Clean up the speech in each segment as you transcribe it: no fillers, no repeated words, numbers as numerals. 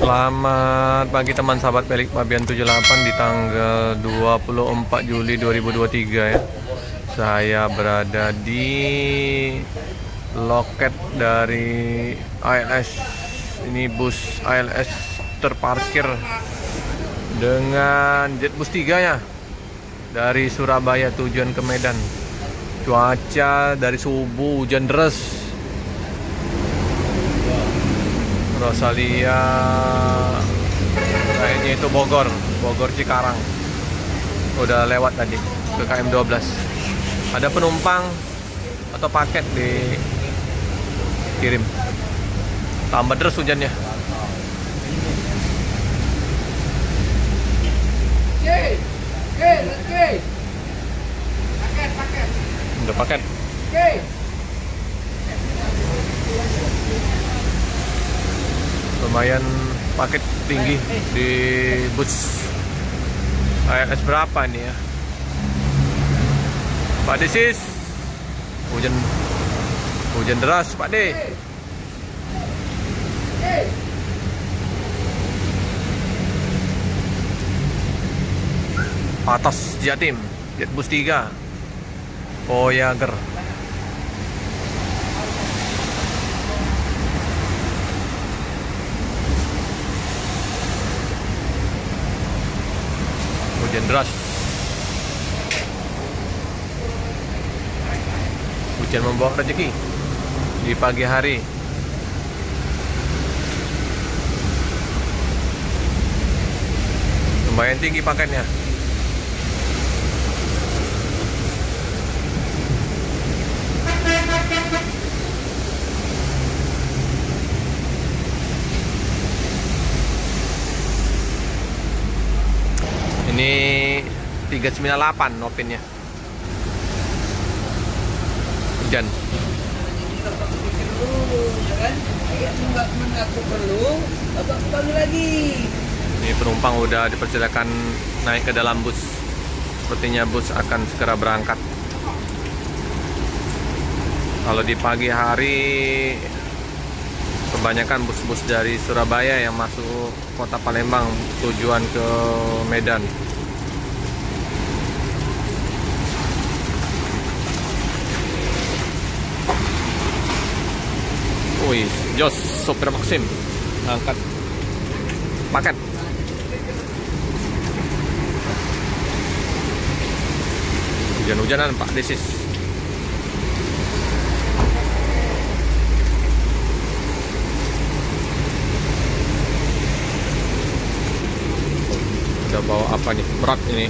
Selamat pagi teman sahabat Balikpapan 78 di tanggal 24 Juli 2023 ya. Saya berada di loket dari ALS. Ini bus ALS terparkir dengan Jetbus 3 nya dari Surabaya tujuan ke Medan. Cuaca dari subuh hujan deras. Rosalia kayaknya itu Bogor Cikarang, udah lewat tadi ke KM 12. Ada penumpang atau paket dikirim, tambah deras hujannya. Udah paket. Lumayan paket tinggi di bus ALS berapa nih ya Pak Desis. Hujan deras Pak De. Atas Jatim Jetbus 3 Voyager. Hujan deras, hujan membawa rezeki di pagi hari. Lumayan tinggi paketnya. Ini 398 nopinnya. Hujan. Ini penumpang udah dipersilakan naik ke dalam bus. Sepertinya bus akan segera berangkat. Kalau di pagi hari kebanyakan bus-bus dari Surabaya yang masuk kota Palembang tujuan ke Medan. Wih, Jos sopir Maxim angkat paket. Hujan-hujanan Pak Desis. Udah bawa apa nih? Berat ini.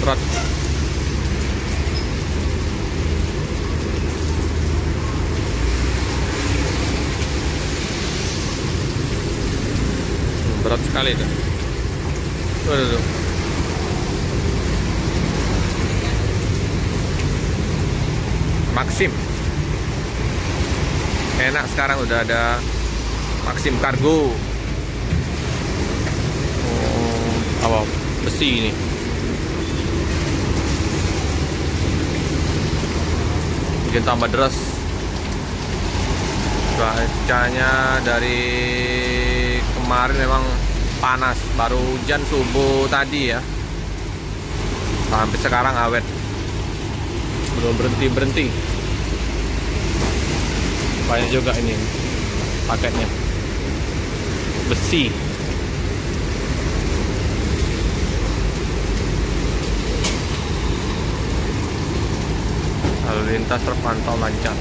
Berat. Berat sekali tuh. Tuh. Maxim. Enak sekarang udah ada Maxim Cargo. Apa besi ini. Hujan tambah deras. Cuacanya dari kemarin memang panas. Baru hujan subuh tadi ya. Sampai sekarang awet. Belum berhenti. Banyak juga ini paketnya. Besi. Lalu lintas terpantau lancar.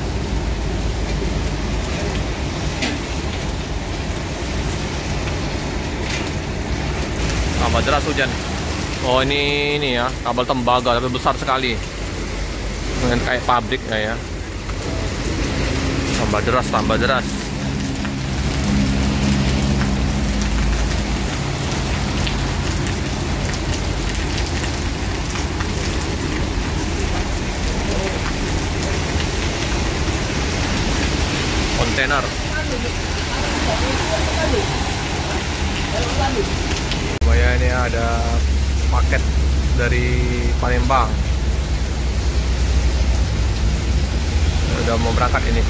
Tambah deras hujan. Oh ini ya kabel tembaga tapi besar sekali. Dengan kayak pabrik ya. Tambah deras. Kontainer. Lumayan ini ada paket dari Palembang. mau berangkat ini.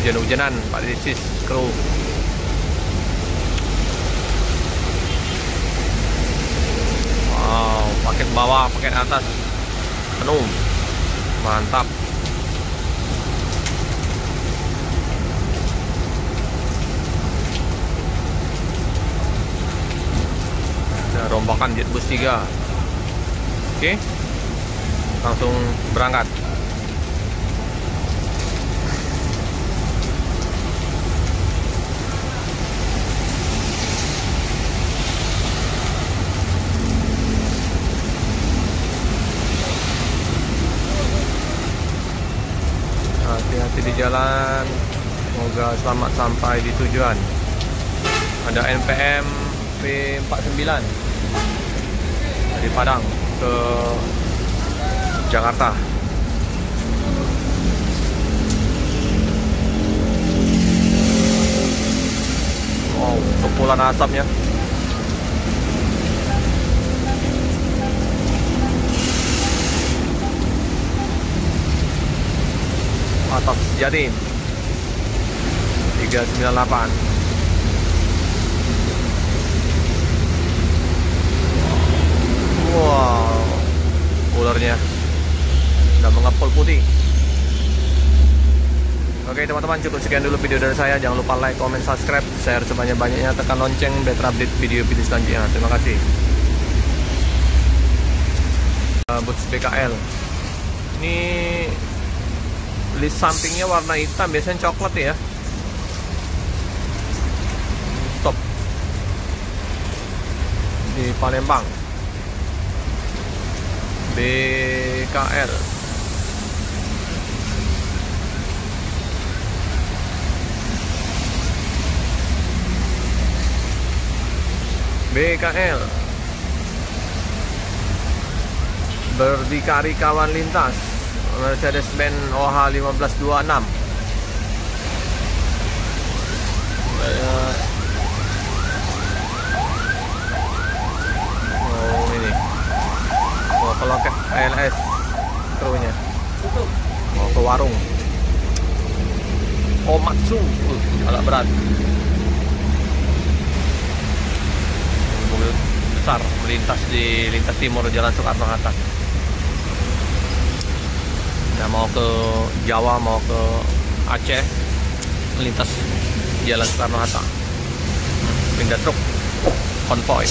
Hujan-hujanan, Pak Disis kru. Wow, paket bawah, paket atas penuh, mantap. Ada rombakan Jetbus 3. Oke, langsung berangkat. Hati-hati di jalan, semoga selamat sampai di tujuan. Ada NPM P49 dari Padang ke Jakarta. Wow, kepulan asapnya. Atas Jatim 398. Wow, ularnya udah mengepul putih. Oke teman-teman, cukup sekian dulu video dari saya. Jangan lupa like, comment, subscribe, share sebanyak-banyaknya, tekan lonceng biar update video-video selanjutnya. Terima kasih. Boots BKL ini list sampingnya warna hitam, biasanya coklat ya. Stop di Palembang. BKL BKL berdikari kawan lintas Mercedes-Benz OH 1526. Oh ini mau ke loket ALS krunya, mau ke warung Komatsu, agak berat. Mobil besar melintas di lintas timur Jalan Soekarno-Hatta. Nah, mau ke Jawa, mau ke Aceh, melintas Jalan Soekarno-Hatta. Pindah truk konvoy.